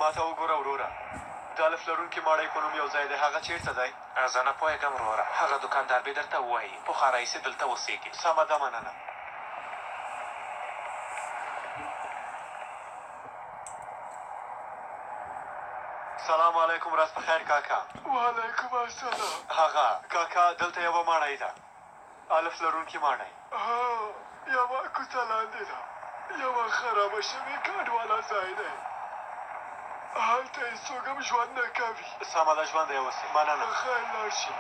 ما ته وګوره وروره د الف لرونکي ماڼۍ په نوم یو ځای دی هغه چېرته دی زه نه پوهېږم وروره هغه دوکاندار به درته ووایي پخوا راهیسې دلته اوسېږي سمه ده مننه سلام علیکم ورځ په خیر کاکا وعلیکم السلام هغه کاکا دلته یوه ماڼۍ ده الف لرونکي ماڼۍ یوه کوڅه لاندې ده یوه خرابه شوې ګاډ والا ځای دی هلته هېڅوک هم ژوند نه کوي سمه ده ژوند یې اوسې مننه په خیر لاړ شي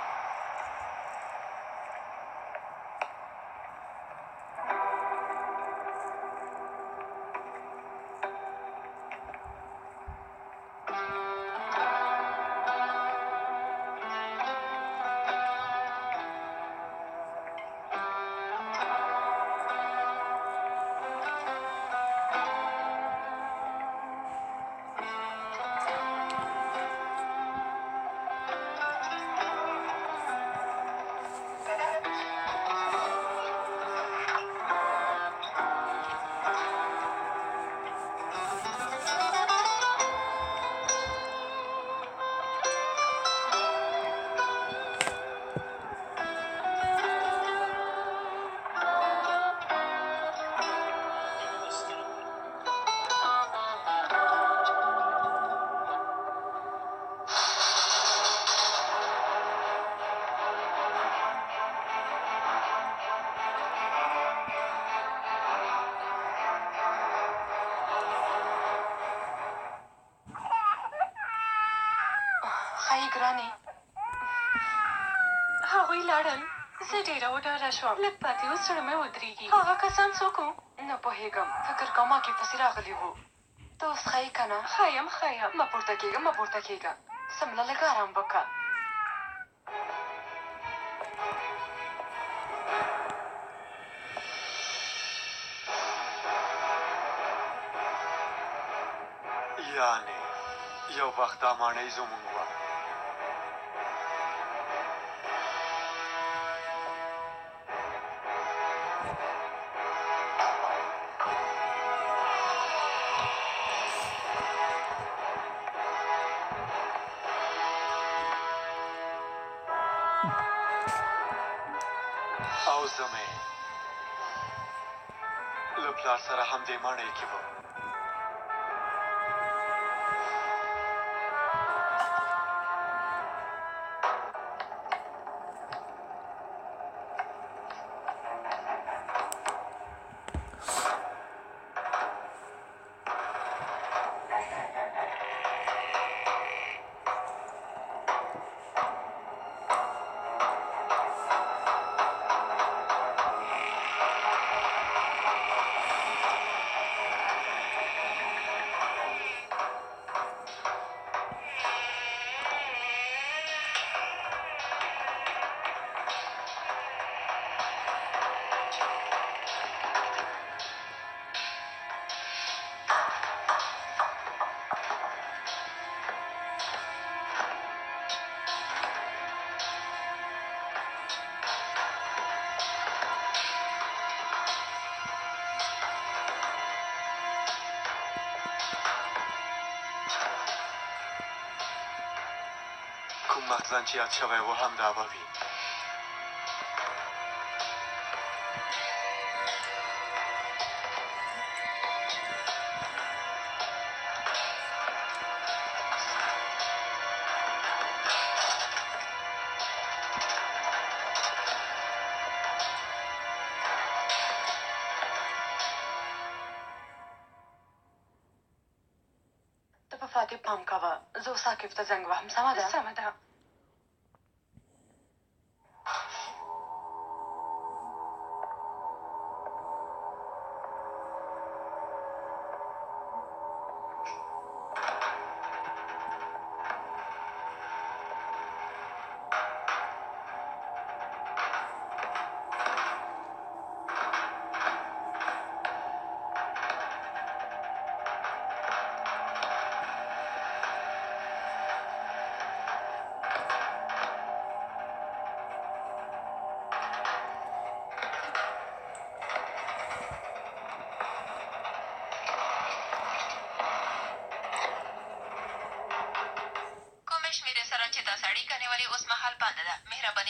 ګرانې هغوی لاړل زه ډېره وډاره شوم لږ پاتې اوس زړه مې ودرېږي هغه کسان څوک وو نه پوهېږم فکر کوم ما کې پسې راغلي وو ته اوس ښه یې که نه ښه یم مه پورته کېږه مه پورته کېږه سمله لږ ارام وکړه یعنې یو وخت دا ماڼۍ زموږ وه او زه مې له پلار سره همدې ماڼۍ کې وم کوم مخزن چې یاد شوی و همدا به وي ته په فاتح پام کوه زه اوس عاقب ته زنګ وهم سمه ده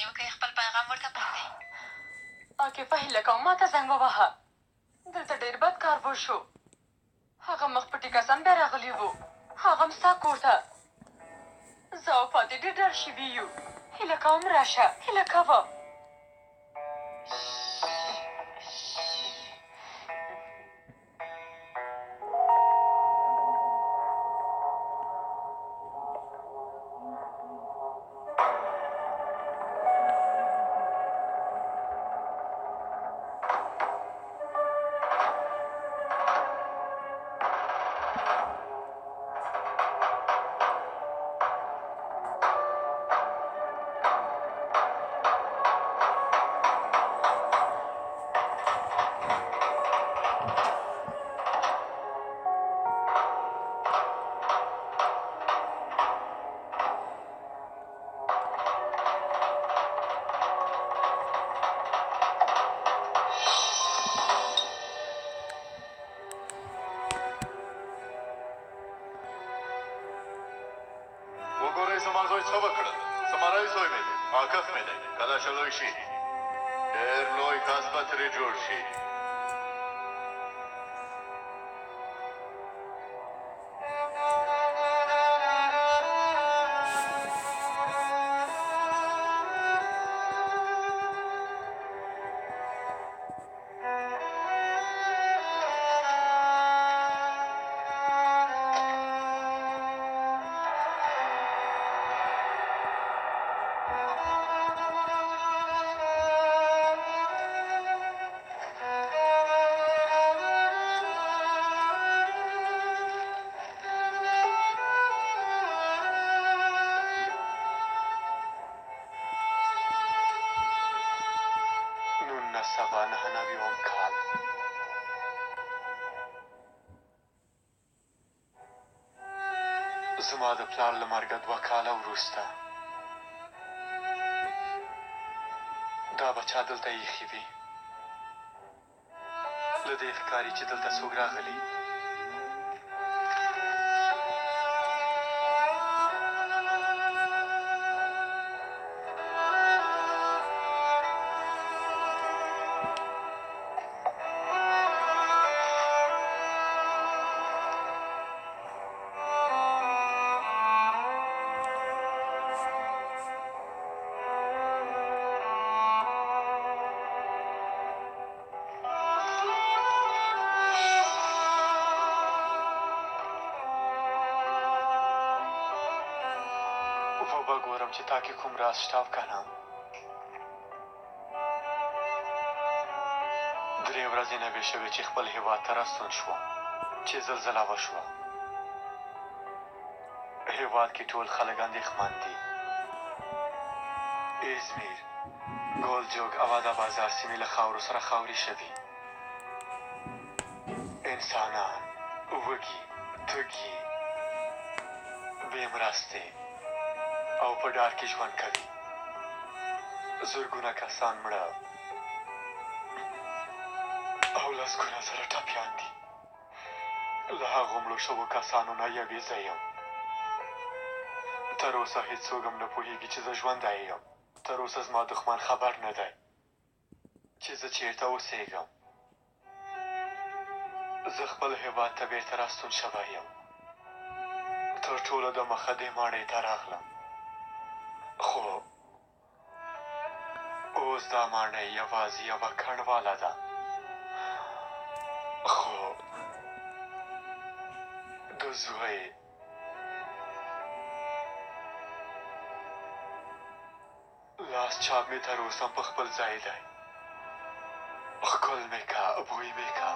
مهرباني وکړئ خپل پیغام ورته پرېږدئ. عاقفه هیله کوم ما ته زنګ ووهه. دلته ډېر بد کار وشو. هغه مخ پټي کسان بیا راغلي وو. هغه هم ستا کور ته. زه او فاتح ډېر ډار شوي یو. هیله کوم راشه. هیله کوه. وګورئ زما زوی څه وکړل. زمری زوی مې دی، عاقف مې دی. کله چې لوی شي ډېر لوی کس به ترې جوړ شي. سبا 9 کال زما د پلار له مرګه 2 کاله وروسته دا بچا دلته ایښي وي. له دې ښکاري چې دلته څوک راغلي. وبګورم چې تا کې کوم راز شته او که نه. 3 ورځې نه وې شوې چې خپل هېواد ته راستون شوم چې زلزله وشوه. هېواد کې ټول خلک اندېښمن دي. ازمیر، ګلجوګ او ادا بازار سیمې له خاورو سره خاورې شوي. انسانان وږي، تږي، بې مرستې او په ډار کې ژوند کوي. زرګونه کسان مړه او لسګونه زره ټپیان دي. له هغو مړو شوو کسانو نه یوې زه یم. تر اوسه هېڅوک هم نه پوهېږي چې زه ژوندی یم. تر اوسه زما دښمن خبر نه دی چې زه چېرته اوسېږم. زه خپل هېواد ته بېرته راستون شوی یم. تر ټولو د مخه دې ماڼۍ ته راغلم. خو اوس دا ماڼۍ یوازې یوه کڼواله ده. خو د زوی لاس چاپ مې تر اوسه په خپل ځای دی. ښکل مې که، بوی مې که.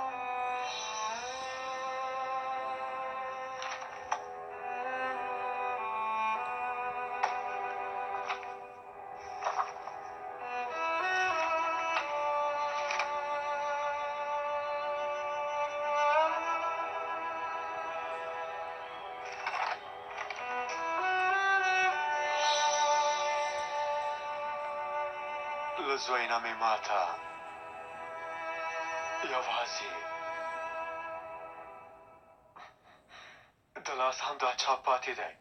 له زوی نه مې ماته یوازې د لاس همدا چاپ پاتې دی.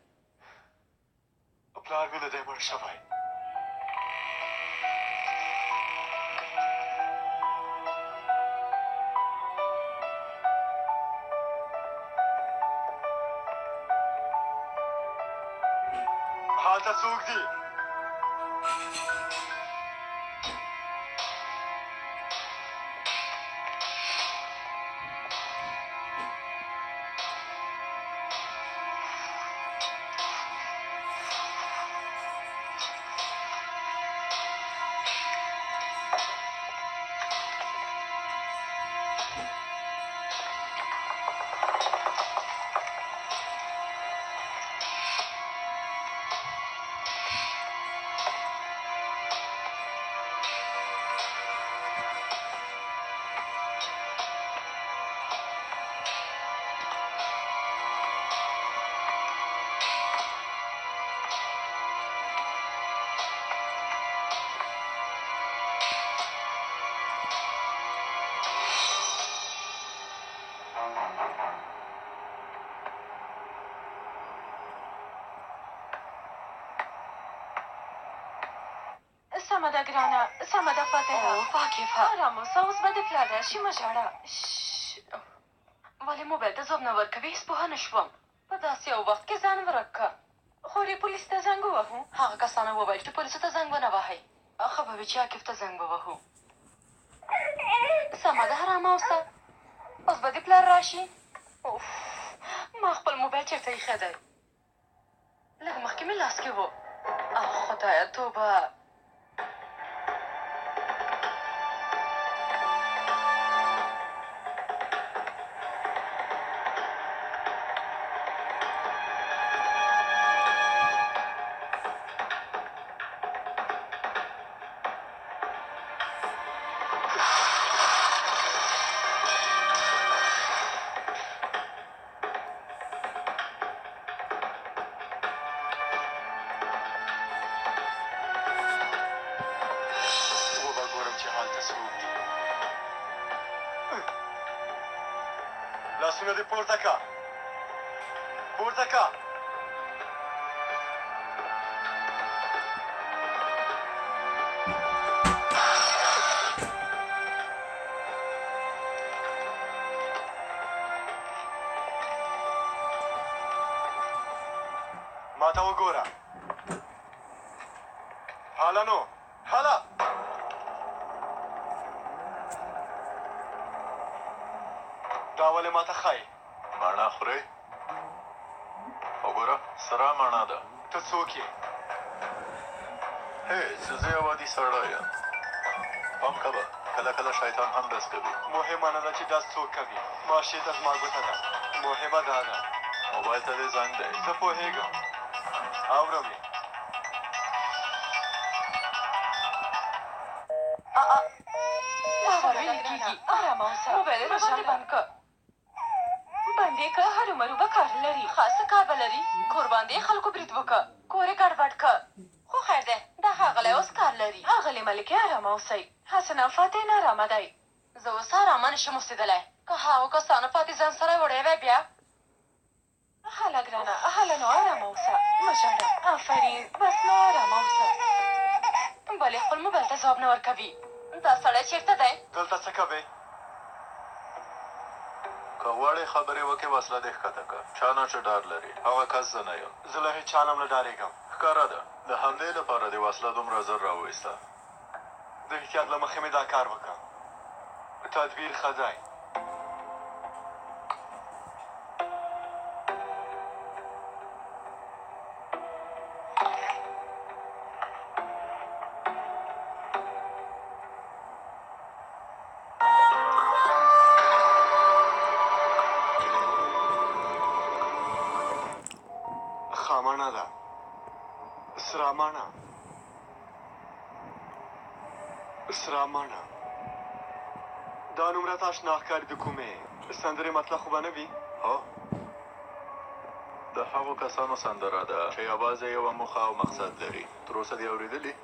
پلار مې نه دی مړ شوی. هلته څوک دي؟ سمه ده ګرانه، سمه ده فاتحه. پاکیفه ارام اوسه، اوس به د پلار راشي، مه ژاړه. ولې موبایل ته ځواب نه ورکوې؟ هېڅ پوهه نه شوم. په داسې یو وخت کې ځان ورک که. خورې پولیس ته زنګ ووهو؟ هغه کسانو وویل چې پولیسو ته زنګ ونه وهئ. ښه به وي چې عاقب ته زنګ ووهو. سمه ده، ارامه اوسه. اوس به د پلار راشي. اوف، ما خپل موبایل چېرته ایښی دی؟ لږ مخکې مې لاس کې و. خدایه توبه. لاسونه دې پورته که، پورته که. ما ته وګوره. هله نو، هله. دا ولې ما ته ښایي؟ مڼه خورې؟ وګوره سره مڼه ده. ته څوک یې؟ هېڅ، زه یو عادي سړی یم. پام کوه، کله کله شیطان هم داسې کوي. مهمه نه ده چې داس څوک کوي. ماشې ته زما ګوته ده. مهمه دا ده. موبایل ته دې زنګ دی. زه پوهېږم، اورم یې. باور ویلې کېږي. ارامه اوسه. موبایل یې راباندې بند که. بند یې که، هرومرو به کار لري. ښه، څه کار به لري؟ کور باندې خلکو برید وکړه، کور یې ګډوډ که. خو خیر دی، دا ښاغلی اوس کار لري. ښاغلې ملکې، ارامه اوسئ. حسن فاتح نارامه دی. زه اوس ارامه نشم اوسېدلی. که هغو کسانو فاتح ځان سره وړی وی بیا. هله ګرانه، هله نو، ارامه اوسه، مه ژاړه. آفرین، بس نو ارامه اوسه. ولې خپل موبایل ته ځواب نه ورکوي؟ دا سړی چېرته دی؟ دلته څه کوې؟ که غواړې خبرې وکړې وسله دې ښکته کړه. چا نه چې ډار لري، هغه کس زه نه یم. زه له هېچا نه هم نه ډارېږم. ښکاره ده، د همدې لپاره دې وسله دومره زر راوویسته. د احتیاط له مخې مې دا کار وکړه. تدبیر ښه دی. خامانه ده، سره مڼه، سره مڼه. دا نوم راته اشنا ښکاري. د کومې سندرې مطلب خو به نه وي؟ هو، د هغو کسانو سندره ده چې یوازې یوه موخه او مقصد لري. تر اوسه دې اورېدلي؟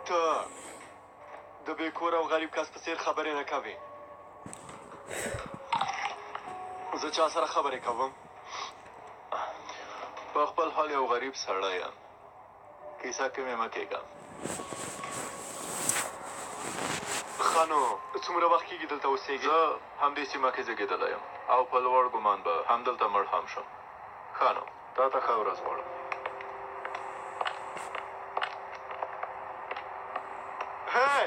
ته د بې کور او غریب کس په څېر خبرې نه کوې. زه چا سره خبرې کوم؟ په خپل حال یو غریب سړی یم. کیسه کې مې مه کېږه. ښه نو، څومره وخت کېږي دلته اوسېږې؟ زه همدې سیمه کې زېږېدلی یم او په لوړ ګمان به همدلته مړ هم شم. ښه نو تا ته ښه ورځ غواړم. هی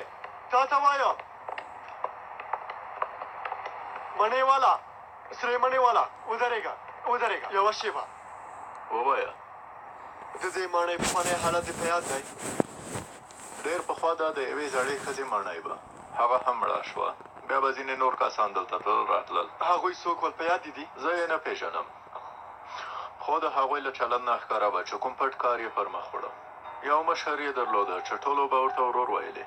تا ته وایم مڼې والا سرې مڼې والا ودرېږه یوه شېبه ووایه. د دې مڼۍ پخوانی حالت دې په یاد دی؟ ډېر پخوا دا د یوې زړې ښځې ماڼۍ به هغه هم مړه شوه. بیا به ځینې نور کسان دلته تلل راتلل. هغوی څوک ول په یاد دي دي؟ زه یې نه پېژنم، خو د هغوی له چلند نه ښکاره به چې کوم پټ کار یې پر مخ وړه. یو مشر یې درلوده چې ټولو به ورته ورور ویلې.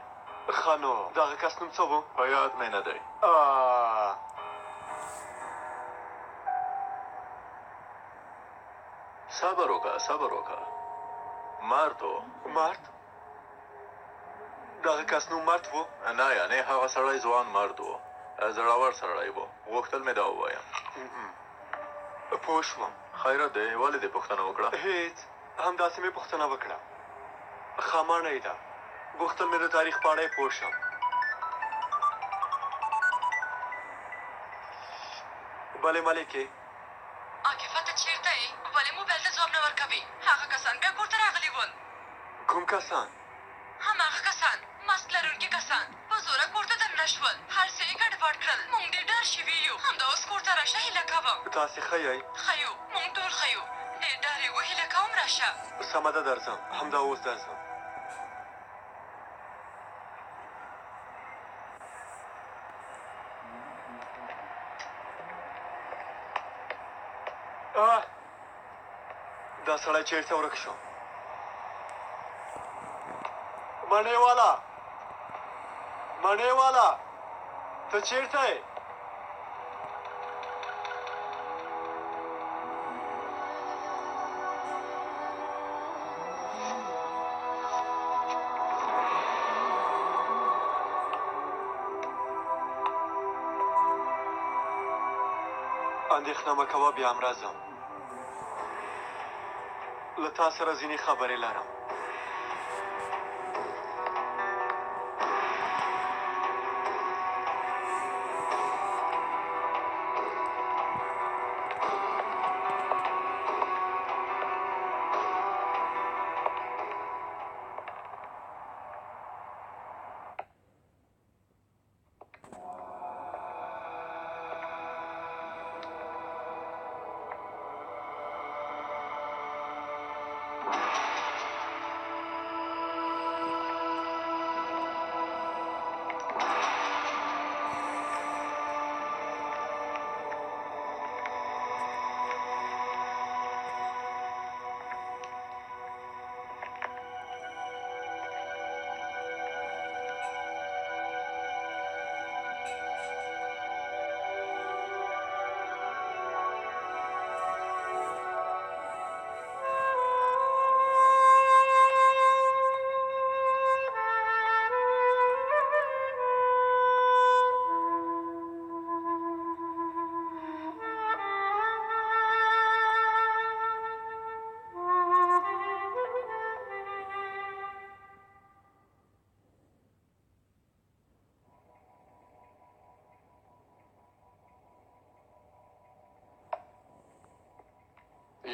ښه نو دغه کس نوم څه و؟ په یاد مې نه دی. صبر وکړه مرد و. مرد؟ دغه کس نوم مرد و؟ نه یعنې هغه سړی ځوان مرد و، زړور سړی و. غوښتل مې دا ووایم. پوه شوم. خیرت دی، ولې دې پوښتنه وکړه؟ هېڅ، همداسې مې پوښتنه وکړه. ښه ماڼۍ ده، غوښتل مې د تاریخ په اړه یې پوه شم. بلې ملکې عاکفه ته چېرته یې؟ ولې موبایل ته ځواب نه ورکوې؟ هغه کسان بیا کور ته راغلي ول. کوم کسان؟ هماغه کسان، ماسک لرونکي کسان په زوره کور ته دننه شول. هر څه یې ګډوډ کړل. موږ ډېر ډار شوي یو. همدا اوس کور ته راشه، هیله کوم. تاسې ښه یئ؟ ښه یو، موږ ټول ښه یو. ډېر ډارېږو، هیله کوم راشه. سمه ده درځم، همدا اوس درځم. دا سړی چېرته ورک شو؟ مڼې والا ته چېرته یې؟ اندېښنه مه کوه، بیا هم راځم. له تا سره ځینې خبرې لرم.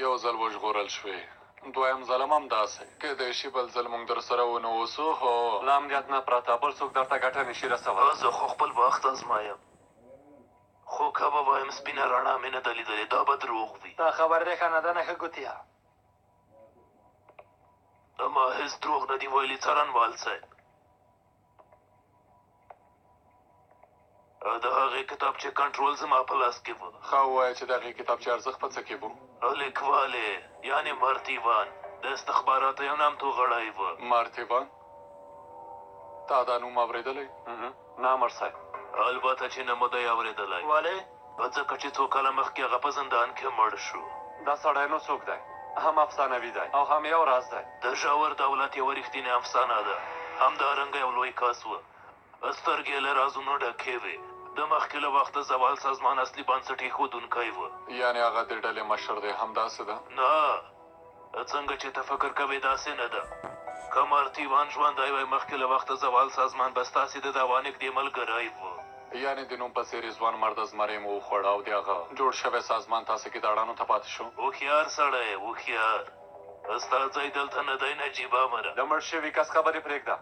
یو ځل وژغورل شوې، دویم ځل هم داسې. کیدای شي بل ځل موږ در سره ونه اوسو، خو له امنیت نه پرته بل څوک درته ګټه نشي رسولی. زه خو خپل بخت ازمایم، خو که به وایم سپینه رڼا مې نه ده لیدلې، دا به دروغ وي. دا خبر دی ښه نه ده، نه ښه ګوتیا. ما هېڅ دروغ نه دي ویلي څارنوال صاحب. د هغې کتابچې کنټرول زما په لاس کې و. ښه ووایه چې د هغې کتابچې ارزښت په څه کې و؟ لیکوالې یعنې مارتیوان د استخباراتو یو نامتو غړی و. مارتیوان؟ تا دا نوم اورېدلی؟ نه امر صاحب. البته چې نه مو دی اورېدلی، ولې؟ ځکه چې څو کاله مخکې هغه په زندان کې مړ شو. دا سړی نو څوک دی؟ هم افسانوي دی او هم یو راز دی. د ژور دولت یوه رښتینې افسانه ده. همدارنګه یو لوی کس و، سترګې یې له رازونو ډکې وې. د مخکې له وخته زوال سازمان اصلي بنسټ ایښودونکی و. یعنې هغه د ډلې مشر دی، همداسې ده؟ نه، څنګه چې ته فکر کوې داسې نه ده. که مارتیوان ژوندی وی، مخکې له وخته زوال سازمان به ستاسې د دوا نږدې ملګری و. یعنې د نوم په څېر ځوان مرد زمری مو وخوړ او د هغه جوړ شوی سازمان تاسې کې د اړانو ته پاتې شو. هوښیار سړی هوښیار. ستا ځای دلته نه دی نجیبه مره. د مړ شوي کس خبرې پرېږده.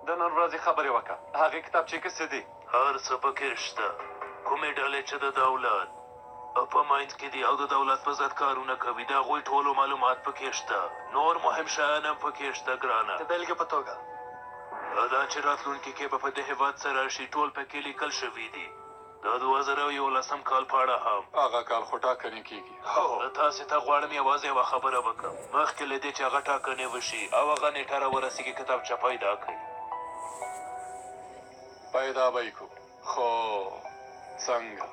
د نن ورځې خبرې وکړه. هغې کتابچې کې څه دي؟ هر څه پکې شته. کومې ډلې چې د دولت په منځ کې دي او د دولت په ضد کارونه کوي د هغوی ټولو معلومات پکې شته. نور مهم شیان هم پکې شته ګرانه. د بېلګې په توګه دا چې راتلونکي کې به په دې هېواد څه راشي ټول پکې لیکل شوي دي. د 2011 کال په اړه هم. هغه کال خو ټاکنې کېږي. تاسې ته غواړم یوازې یوه خبره وکړم مخکې له دې چې هغه ټاکنې وشي او هغه نېټه راورسېږي کتابچه پیدا کړئ. پیدا به یې کړو. خو څنګه؟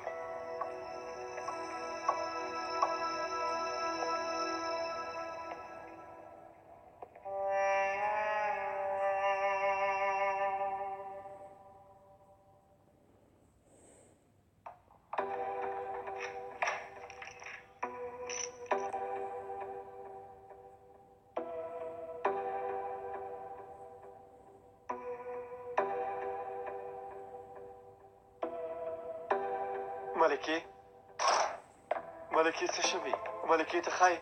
ملکې څه شوي؟ ملکې ته ښایي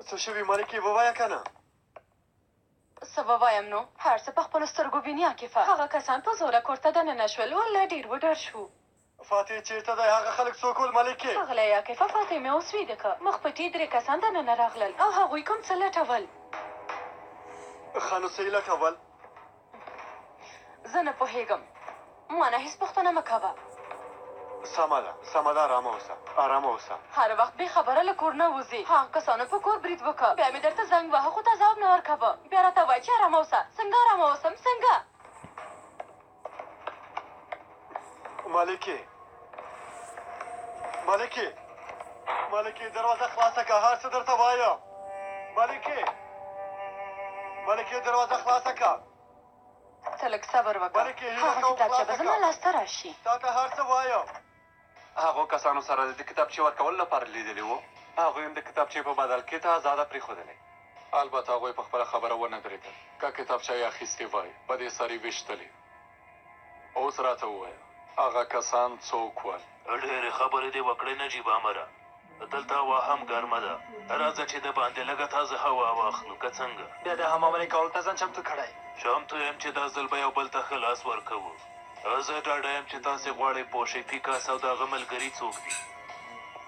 څه شوي؟ ملکې ووایه که نه. څه ووایم نو؟ هر څه په خپلو سترګو ویني عاکفه. هغه کسان په زوره کور ته دننه شول. والله ډېر وډار شو. فاتح چېرته دی؟ هغه خلک څوک ول ملکې؟ ښاغلی عاکفه فاتح مې اوس ویده که. مخ پټي 3 کسان دننه راغلل او هغوی کوم څه لټول. ښه نو څه یې لټول؟ زه نه پوهېږم. مانه هېڅ پوښتنه مه کوه. سمه ده آرامه اوسه. هر وخت بې خبره له کور نه وځې. هغه کسانو په کور برید وکړه. بیا مې درته زنګ وهه خو ته ځواب نه ورکوه. بیا راته وایي چې ارامه اوسه. څنګه ارامه اوسم؟ څنګه؟ ملکې دروازه خلاصه که. هر څه درته وایم. ملکې دروازه خلاصه که. ته لږ صبر وکړه. هغه کتابچه به زما لاسته راشي. تا ته هر څه وایم. هغو کسانو سره د کتابچې ورکولو لپاره لیدلي وو. هغوی هم د کتابچې په بدل کې ته آزاده پرېښودلې. البته هغوی په خپله خبره ونه درېدل. که کتابچه یې اخیستې وای په دې سر یې ویشتلې. اوس راته ووایه هغه کسان څوک ول؟ ډېرې خبرې دې وکړې نجیبه مره. دلته هوا هم ګرمه ده. راځه چې د باندې لږه تازه هوا واخلو که څنګه. بیا د حمامنې کولو ته ځان چمتو کړی. چمتو یم چې دا ځل به یو بل ته ښه لاس ورکوو. زه ډاډه یم چې تاسې غواړئ پوه شئ پیکاس او د هغه ملګري څوک دي.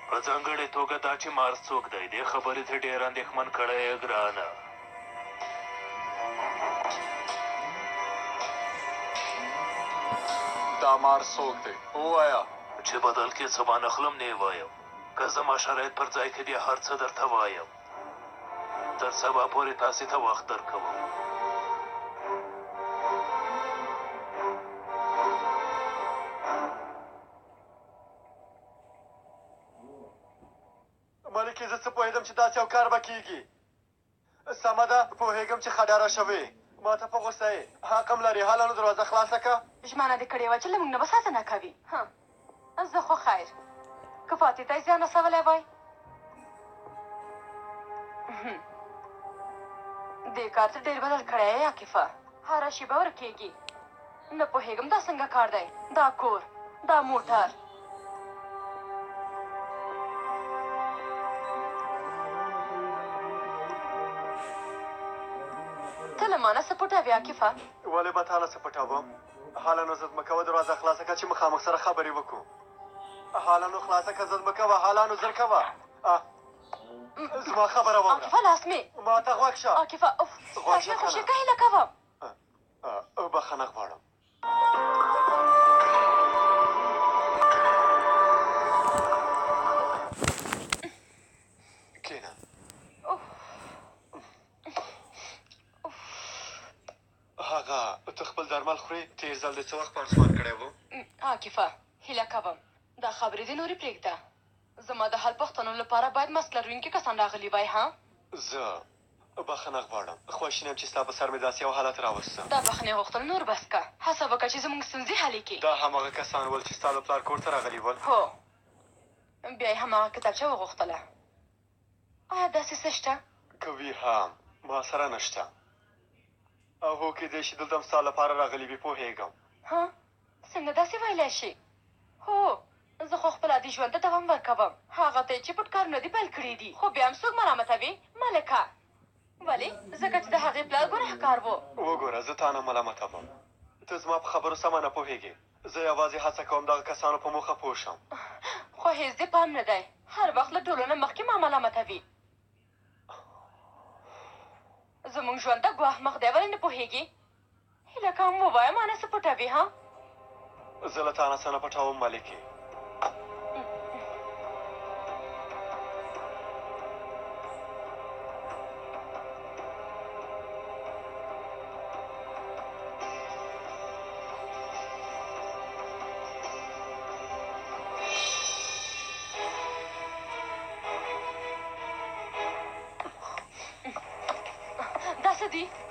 په ځانګړې توګه دا چې مارس څوک دی. دې خبرې ته ډېر اندېښمن کړی یې ګرانه. دا مار څوک دی؟ ووایه. چې بدل کې څه وانخلم نه یې وایم. که زما شرایط پر ځای کې دي هر څه درته وایم. تر سبا پورې تاسې ته وخت درکوم. ملکې زه څه پوهېدم چې داسې یو کار به کېږي. سمه ده پوهېږم چې خډاره شوې. ما ته په غوسه یې. حق هم لرې. هله نو دروازه خلاصه که. ژمنه دې کړې وه چې له موږ نه به ساتنه کوي. زه خو خیر که فاتح ته یې زیان رسولی وای. دې کار ته ډېر بدل کړی یې عاکفه. هره شېبه ورکېږي. نه پوهېږم دا څنګه کار دی. دا کور دا موټر. ته له ما نه څه پټوې عاکفه؟ ولې به تا نه څه پټوم؟ هله نو زد مه کوه. دروازه خلاصه که چې مخامخ سره خبرې وکړو. هله نو خلاصه که زد مه کوه. هله نو زر کوه. زما خبره واوره. عاکفه لاس مې. ما ته غوږ شه. عاکفه اوف لاس مې خوشې که هیله کوم. بخښنه غواړم. کښېنه. هغه ته خپل درمل خورې؟ تېر ځل دې څه وخت پانسمان کړی و؟ عاکفه هیله کوم دا خبرې دې نورې پرېږده. زما د حل پوښتنو لپاره باید مست لرونکي کسان راغلي وای. زه بخښنه غواړم. خواشینی یم چې ستا په سر مې داسې یو حالت راوسته. دا بخښنې غوښتل نور بس که. هڅه وکړه چې زموږ ستونزې حلې کړي. دا هماغه کسان ول چې ستا د پلار کور ته راغلي ول؟ هو بیا یې هماغه کتابچه وغوښتله. آیا داسې څه شته؟ که وي هم ما سره نشته. هو کېدای شي دلته هم ستا لپاره راغلی وي پوهېږم ها څنګه داسې ویلی شي هو زه خو خپل عادي ژوند ته دوام ورکوم هغه ته یې چې پټ کارونه دې پیل کړي دي خو بیا هم څوک ملامتوي ملکه ولې ځکه چې د هغې پلار ګنهکار و وګوره زه تا نه ملامتوم ته زما په خبرو سمه نه پوهېږې زه یوازې هڅه کوم دغه کسانو په موخه پوه شم خو هېڅ دې پام نه دی هر وخت له ټولو نه مخکې ما ملامتوي زموږ ژوند ته ګواښ مخ دی ولې نه پوهېږي هیله کوم ووایه ما نه څه پټوي ها زه له تا نه څه نه پټوم ملکې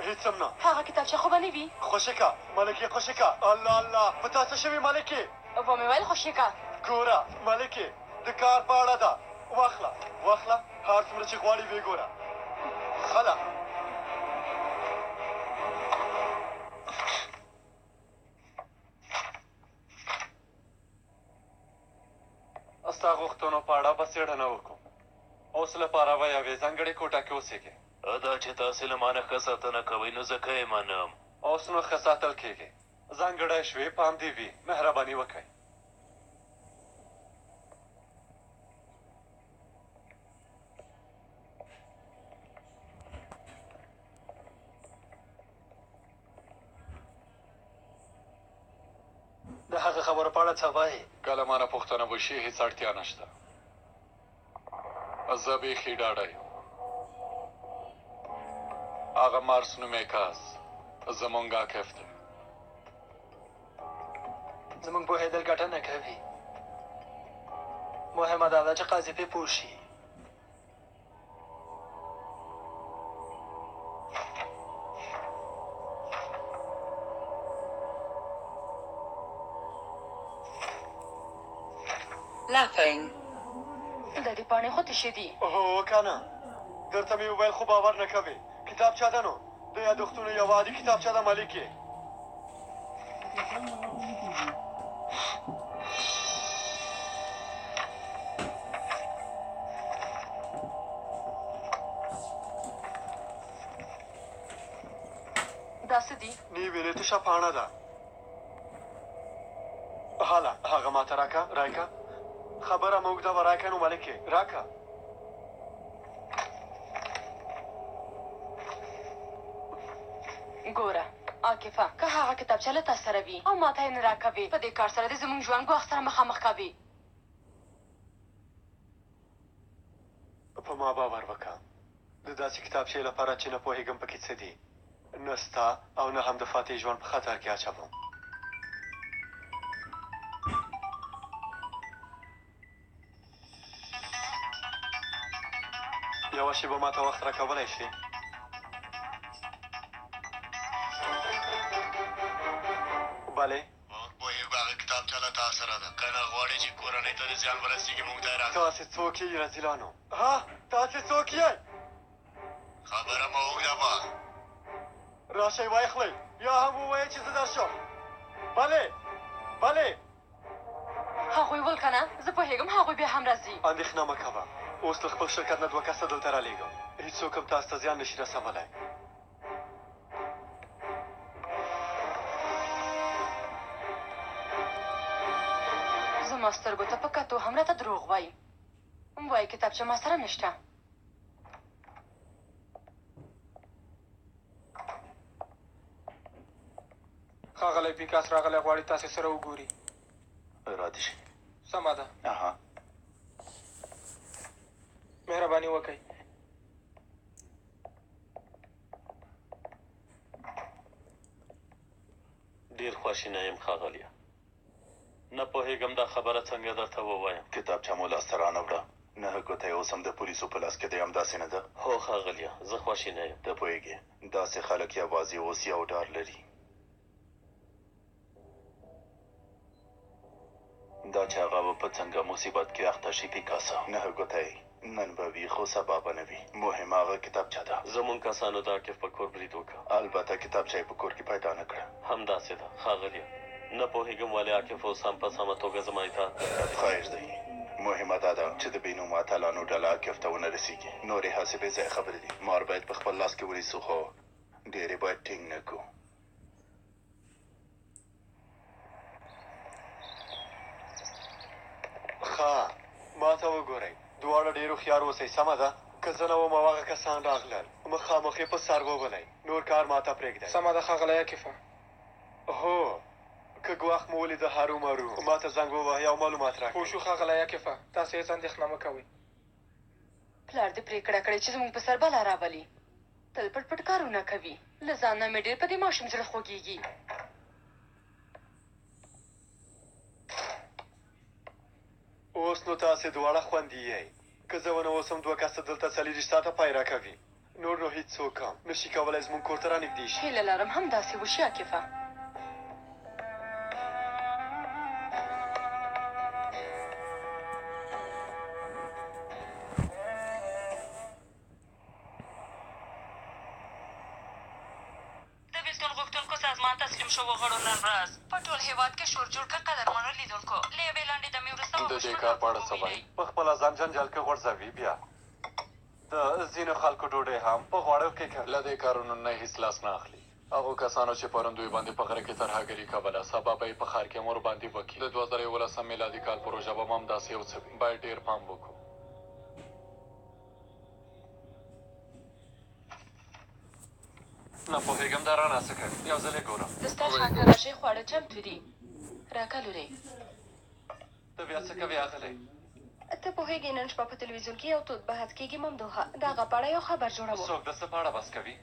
هیڅ هم نه هغه کتابچه خو به نه وي خوشکه ملکې خوشکه الله الله په تا څه شوي ملکې ومې ویل خوشیکه ګوره ملکې د کار په اړه ده واخله هر څومره چې غواړې ویې ګوره خله ستا غوښتنو په اړه به څېړنه وکړو اوس لپاره به یوې ځانګړې کوټه کې اوسېږې دا چې تاسې له ما نه ښه ساتنه کوئ نو زه که یې منم اوس نو ښه ساتل کېږي ځانګړی شوې پام دې وي مهرباني وکړئ د هغه خبرو په اړه څه وایې کله ما نه پوښتنه وشي هېڅ اړتیا نشته زه بیخي ډاډه یم هغه مارس نومې کس زمونږ عاکف دی زمونږ پوهېدل ګټه نه کوي مهمه دا ده چې قاضي پرې پوه شي د دې پاڼې خو تشې دي هو که نه درته مې وویل خو باور نه کوې کتابچه ده نو د یادښتونو یوه عادي کتابچه ده ملکې دا څه دي نی ویلې تشه پاڼه ده هله هغه ماته راکه رایکه خبره مه اوږده وه راکه نو ملکې راکه ګوره عاکفه که هغه کتابچه له تا سره وي او ما ته یې نه راکوې په دې کار سره دې زموږ ژوند ګواښ سره مخامخ کوي په ما باور وکړه د داسې کتابچې لپاره چې نه پوهېږم پکې څه دي نه ستا او نه هم د فاتح ژوند په خطر کې اچوم یوه شېبه ما ته وخت راکولی شي بلې موږ پوهېږو هغه کتابچه له تا سره ده که نه غواړې چې کورنۍ ته د زیان ورسېږي موږ ته یې راکړه تاسې څوک یې رذیلانو ها تاسې څوک یې خبره مه اوږده وه راشئ وایخلئ یا هم ووایئ چې زه درشم بلې هغوی ول که نه زه پوهېږم هغوی بیا هم راځي اندېښنه مه کوه اوس له خپل شرکت نه 2 کسه دلته رالیږم هېڅوک هم تاسو ته زیان نشي رسولی زما سترګو ته په کتو هم راته دروغ وایي وایي کتابچه ما سره نشته ښاغلی پیکاس راغلی غواړي تاسې سره وګوري را دې شي سمه ده مهرباني وکړئ ډېر خواشینی یم ښاغلیه نه پوهېږم دا خبره څنګه درته ووایم کتابچه مو لاسته رانه نه ګوته یې اوس هم د پولیسو په لاس کې دی همداسې نه ده هو ښاغلیه زه خواشینی یم ته پوهېږې داسې خلک یوازې اوس یو ډار لري دا چې هغه به په څنګه مصیبت کې اخته شي پیکاسو نه ګوته یې نن به وي خو سبا به نه وي مهم هغه کتابچه ده زمونږ کسانو د عاقف په کور برید وکړ. البته کتابچه یې په کور کې پیدا نه کړه. همداسې ده ښاغلیه. نه پوهېږم ولې عاقف اوس هم په سمه توګه زما اطاعت نه کوي. خیر دی. مهمه دا ده چې د بېنومه اتلانو ډله عاقف ته ونه رسېږي. نورې هسې بې ځایه خبرې دي. مار باید په خپل لاس کې ونیسو خو ډېرې باید ټینګ نه کړو. ښه ما ته وګورئ دواړه ډېر هوښیار اوسئ سمه ده که زه نه وم او هغه کسان راغلل مخامخ یې په سر وولئ نور کار ما ته پرېږدئ سمه ده ښاغلی عاقفه. هو که ګواښ مو ولیده هرو مرو ما ته زنګ ووهئ او معلومات راکړئ پوه شو ښاغلی عاقفه. تاسې هېڅ اندېښنه مه کوئ. پلار دې پرېکړه کړې چې زموږ په سر بلا راولي. تل پټ پټ کارونه کوي. له ځان نه مې ډېر په دې ماشوم زړه خوږېږي. اوس نو تاسې دواړه خوندي یئ که زه ونه اوسم دوه کسه دلته څلېرویشت ساعته پای راکوي نور نو هېڅوک هم نشي کولی زموږ کور ته رانږدې شي. هیله لرم همداسې وشي عاقفه. د بېلتون غوښتونکو سازمان تسلیم شوو غړو نن ورځ په ټول هېواد کې شور جوړ کړ. قدرمنو لیدونکو له یوې لنډې دمې وروسته د دې کار په اړه څه وایي؟ په خپله ځان جنجال کې غورځوي بیا د ځینو خلکو ډوډۍ هم په غوړو کې کوي. له دې کارونو نه هېڅ لاس نه اخلي. هغو کسانو چې پرون دوی باندې په غره کې ترهګري کوله سبا به یې په ښار کې امور باندې وکړي. د 2011 میلادي کال پروژه به هم داسې یو څه وي. باید ډېر پام وکړو. نه پوهېږم دا رانه څه کوي یو ځل یې ګورم. د ستا ښار ته راشئ خواړه چمتو دي. راکه لورې ته بیا څه کوې اغلی؟ ته پوهېږې نن شپه په تلویزیون کې یو توت بحث کېږي ممدوحه د هغه په اړه یو خبر جوړوم. څوک د څه په اړه بحث کوي؟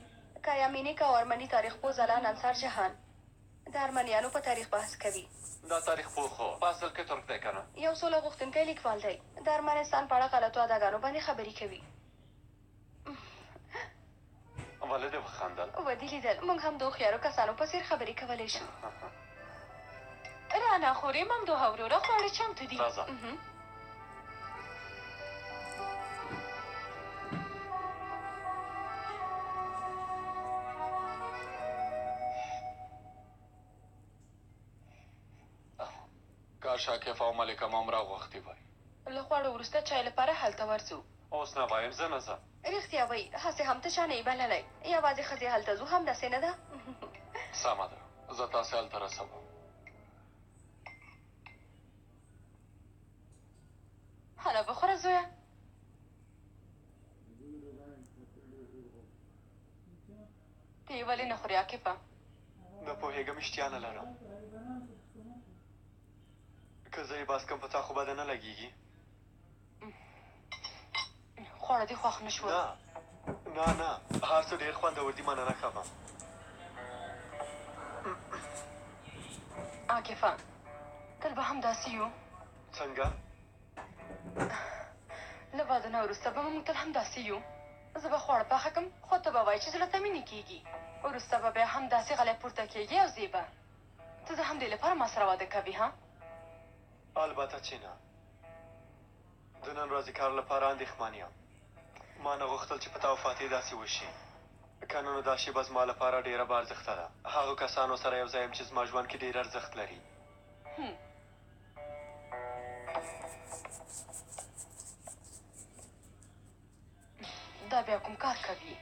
که یامینې کا او ارمني تاریخ پوه ځلان انصار جهان د ارمنیانو په تاریخ بحث کوي. دا تاریخ پوه خو په اصل کې ترک دی که نه؟ یو سوله غوښتونکی لیکوال دی د ارمنستان په اړه غلطو اداګانو باندې خبرې کوي. ولې دې وخندل؟ ودې لیدل موږ هم د هوښیارو کسانو په څېر خبرې کولی شو. رانه خورې ممدوحه وروره خواړه چمتو دي. راځه کاش عاقف او ملکه مام راغوښتي وای. له خوړو وروسته چای لپاره هلته ورځو. اوس نه وایم زه نه ځم. رښتیا وایي هسې هم ته چا نه یې بللی یوازې ښځې هلته ځو همداسې نه ده. سمه ده زه تاسې هلته رسوم. هله بخوره زویه. ته یې ولې نه خورې عاقفه؟ نه پوهېږم اشتیا نه لرم که زه یې باس کم په تا خو بده نه لګېږي. خواړه دې خوښ نه شول؟ نه هر څه ډېر خوندور دي مننه کوم. عاقفه تل به همداسې یو؟ څنګه؟ له واده نه وروسته به موږ تل همداسې یو. زه به خواړه پاخه کړم خو ته به وایې چې زړه ته مې نه کېږي. وروسته به بیا همداسې غلی پورته کېږي او زه به ته د همدې لپاره ما سره واده کوې ها؟ البته چې نه د نن ورځې کار لپاره اندېښمن یم. ما نه غوښتل چې په تا وفاتې داسې وشي که نه نو دا شیبه زما لپاره ډېره با ارزښته ده. هغو کسانو سره یو ځای یم چې زما ژوند کې ډېر ارزښت لري. دا بیا کوم کار کوي؟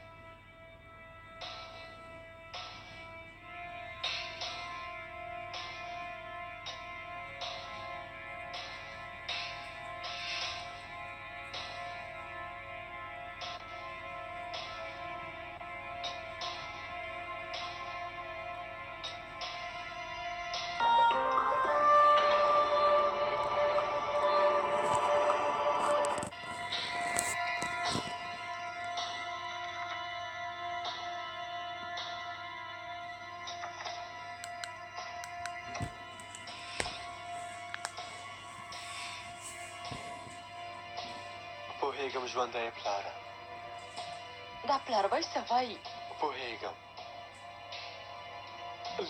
پوهېږم ژوندی یې پلاره. دا پلار وایي څه وایي؟ پوهېږم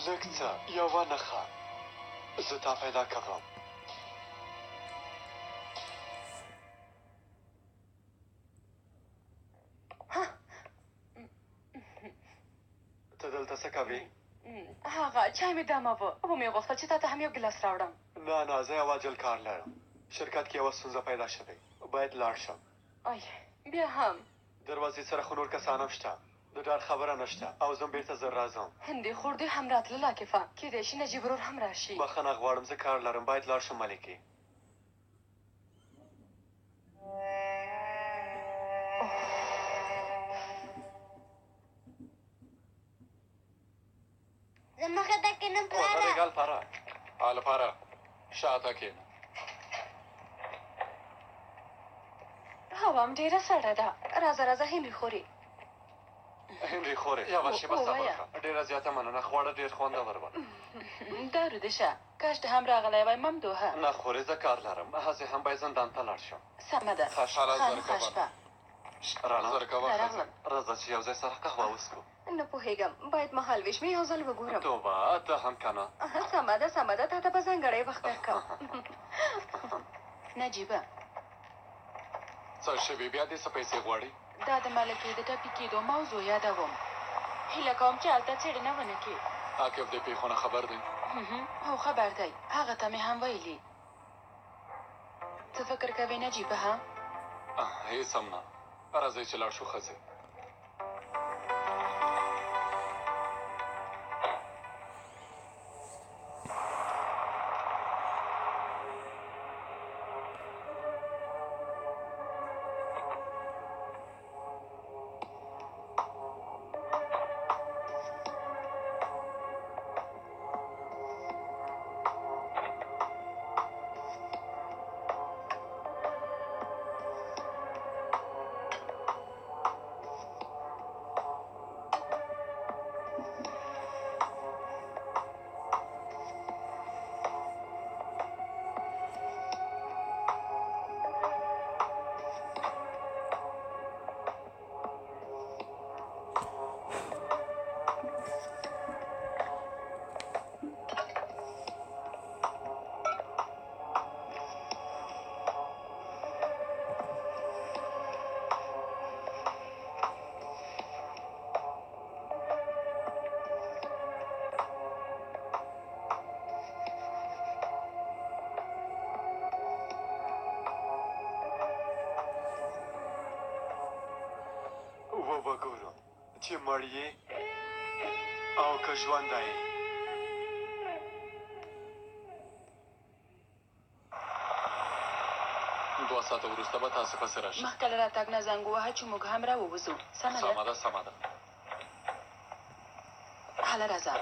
لږ څه یوه نښه زه تا پیدا کوم. ته څه کوې؟ هغه چای مې دماوه ومې غوښتل چې تا ته هم یو ګیلاس راوړم. نه زه یو عاجل کار لرم. شرکت کې یوه ستونزه پیدا شوې، باید لاړ شم. ای بیا هم دروازې سره خو نور کسان هم شته، د ډار خبره نشته او زه بېرته زر راځم. هندي خور دې هم راتله عاکفه، کیدای شي نجیب ورور هم راشي. بخښنه غواړم، زه کار لرم، باید لاړ شم ملکې. زمخه ته کېنم پلاره. ورېږه الفاره الفاره شاته کېنه. هوا هم ډېره سړه ده. راځه هنري خورې. هنري خورې یوه شېبه صبر وکړه. ډېره زیاته مننه، خواړه ډېر خوندور وه. دارو دې شه، کاش ته هم راغلی وای ممدوحه. نه خورې زه کار لرم، هسې هم باید زندان ته لاړ شم. سمه ده. خشاله خانم زرکوه خشبه. رڼا زرکوه راغلم. راځه چې یو ځای سره قهوه وڅښو. نه پوهېږم، باید مهال ویش مې یو ځل وګورم. توبه ته هم که نه. سمه ده تا ته به ځانګړی وخت درکړم. نجیبه څه شوي بیا دې څه پیسې غواړي؟ دا د ملکې د ټپي کېدو موضوع یادوم. هیله کوم چې هلته څېړنه ونه کړي. عاقب دې پیښونه خبر دی؟ هو خبر دی، هغه ته مې هم ویلي. څه فکر کوې نجیبه ها؟ هېڅ هم نه، راځئ چې لاړ شو ښځې. وګورم چې مړ یې او که ژوندی یې. دوه ساعته وروسته به تاسې پسې راشئ. مخکې له راتګ نه زنګ ووهه چې موږ هم راووځو. سمه ده؟ سمه ده. هله راځه.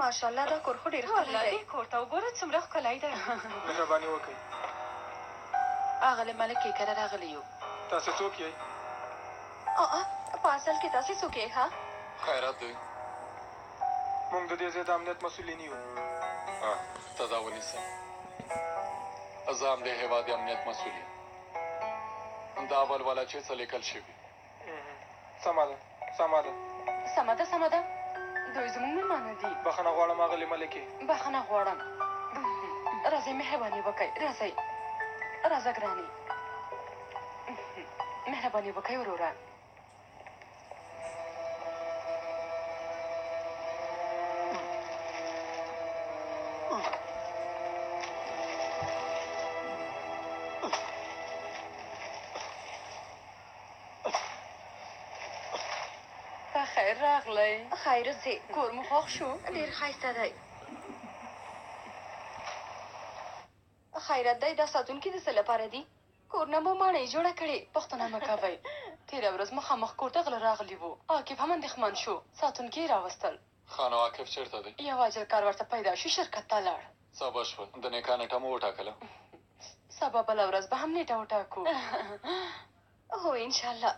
ماشاءالله دا کور خو ډېر ښکلی دی. کور ته وګوره څومره ښکلی دی. مهرباني وکړئ. اغلې ملکې کره راغلی یو. تاسې څوک یئ؟ په اصل کې تاسې څوک یې ها؟ خیرات دی. موږ د دې ځای د امنیت مسؤلین یو. ته دا ونیسه. زه هم د هېواد د امنیت مسؤل یم. دا ولوله چې څه لیکل شوي. سمه ده. دوی زموږ مېلمانه دي. بخښنه غواړم اغلې ملکې. بخښنه غواړم. راځئ مهرباني وکئ. راځه ګرانې. مهرباني وکئ وروره. خیر راغلی. خیر ځې. کور مو خوښ شو؟ ډېر ښایسته دی. خیرت دی دا ساتونکي د څه لپاره دي؟ کور نه مو ماڼۍ جوړه کړې. پوښتنه مه کوئ. تېره ورځ مخامخ کور ته غله راغلي وو. عاقب هم اندېښمن شو. ساتونکي یې راوستل. ښه نو عاقب چېرته دی؟ یو عاجل کار ورته پیدا شو، شرکت ته لاړ. څه بشول؟ د نکاح نیټه مو وټاکله؟ سبا بله ورځ به هم نیټه وټاکو. هو انشاءالله.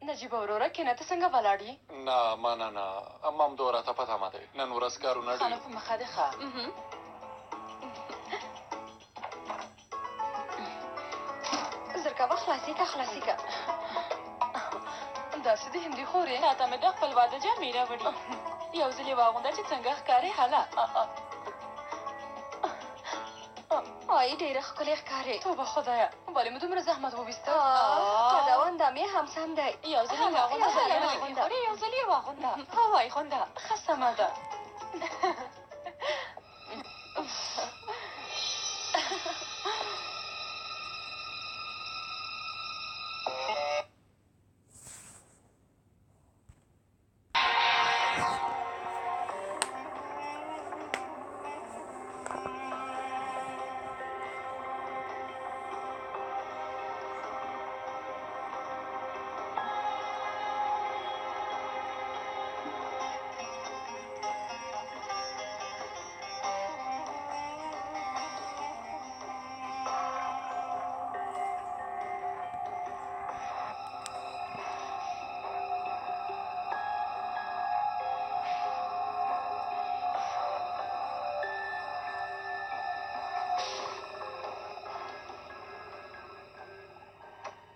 نجیبه وروره کېنه ته څنګه ولاړ یې؟ نه مننه، ممدو راته په تمه دی. نن ورځ کارونه ډېر. ښه نو په مخه دې ښه. زرکوه خلاصې که داسې د هندي خورې تا ته مې د خپل واده جامې راوړي. یو ځل یې واغونده چې څنګه ښکارې هله. ډېره ښکلې ښکارې. توبه خدایه، ولې مې دومره زحمت وویسته؟ خداونده نام یې هم سم دی. یو ځل یې واغونده یو ځل یې واغونده هوای غونده ښه سمه ده.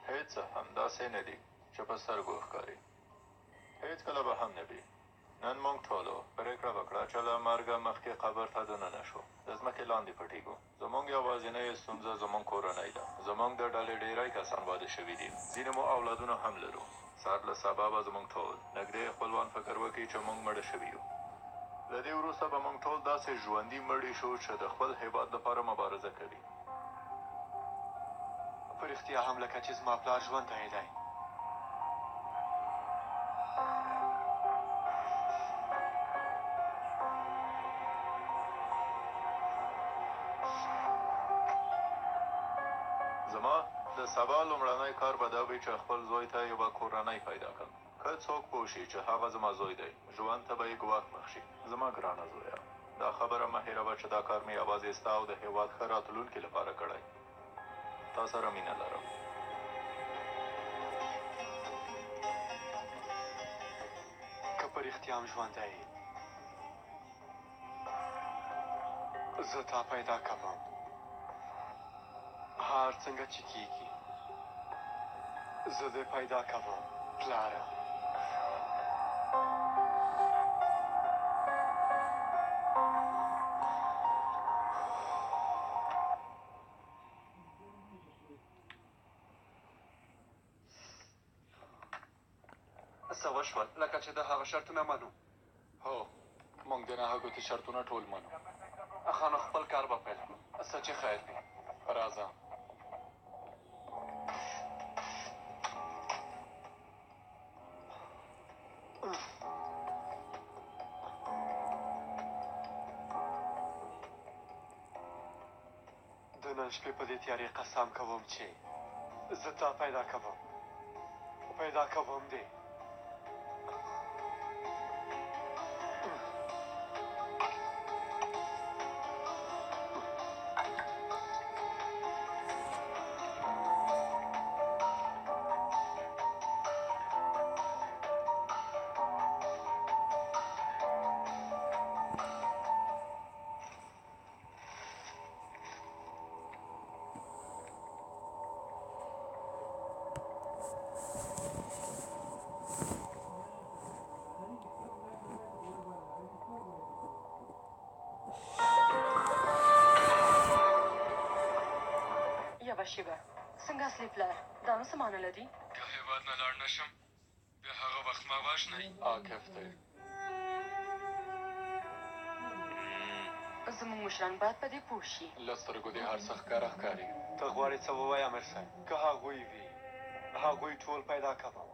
هیڅ همداسې نه دي چې په سترګو ښکاري. هېڅکله به هم نه وي. نن موږ ټولو پرېکړه وکړه چې له مرګه مخکې قبر ته دننه شو. د ځمکې لاندې پټېږو. زموږ یوازینۍ ستونزه زموږ کورنۍ ده. زموږ د ډلې ډېری کسان واده شوي دي. ځینې مو اولادونه هم لرو. سر له سبا به زموږ ټول نږدې خپلوان فکر وکړي چې موږ مړه شوي یو. له دې وروسته به موږ ټول داسې ژوندي مړي شو چې د خپل هېواد لپاره مبارزه کوي. په رښتیا هم لکه چې زما پلار ژوندی دی. زما د سبا لومړنی کار به دا وي چې خپل زوی ته یوه کورنۍ پیدا کړم. که څوک پوه شي چې هغه زما زوی دی ژوند ته به یې ګواښ مخ شي. زما ګرانه زویه، دا خبره مه هېروه چې دا کار مې یوازې ستا او د هېواد ښه راتلونکي لپاره کړی. تا سره مینه لرم. که په رښتیا هم ژوندی یې زه تا پیدا کوم. هر څنګه چې کېږي زه دې پیدا کوم پلاره. څه وشول؟ لکه چې د هغه شرطونه منو. هو، موږ د نهه شرطونه ټول منو. ښه نو خپل کار به پیل کړو. څه چې خیر دی. راځه. د نن شپې په دې تیارې قسم کوم چې زه تا پیدا کوم. پیدا کوم دې. شیبه څنګه اصلي پلار دا نو څه معنی لري؟ که هېواد نه لاړ نه شم بیا هغه وخت ما وژنئ. عاقف دی. زموږ مشران باید په دې پوه شي. له سترګو دې هر څه ښکاره ښکاري. ته غواړې څه ووایې امیر صاحب؟ که هغوی وي هغوی ټول پیدا کوم.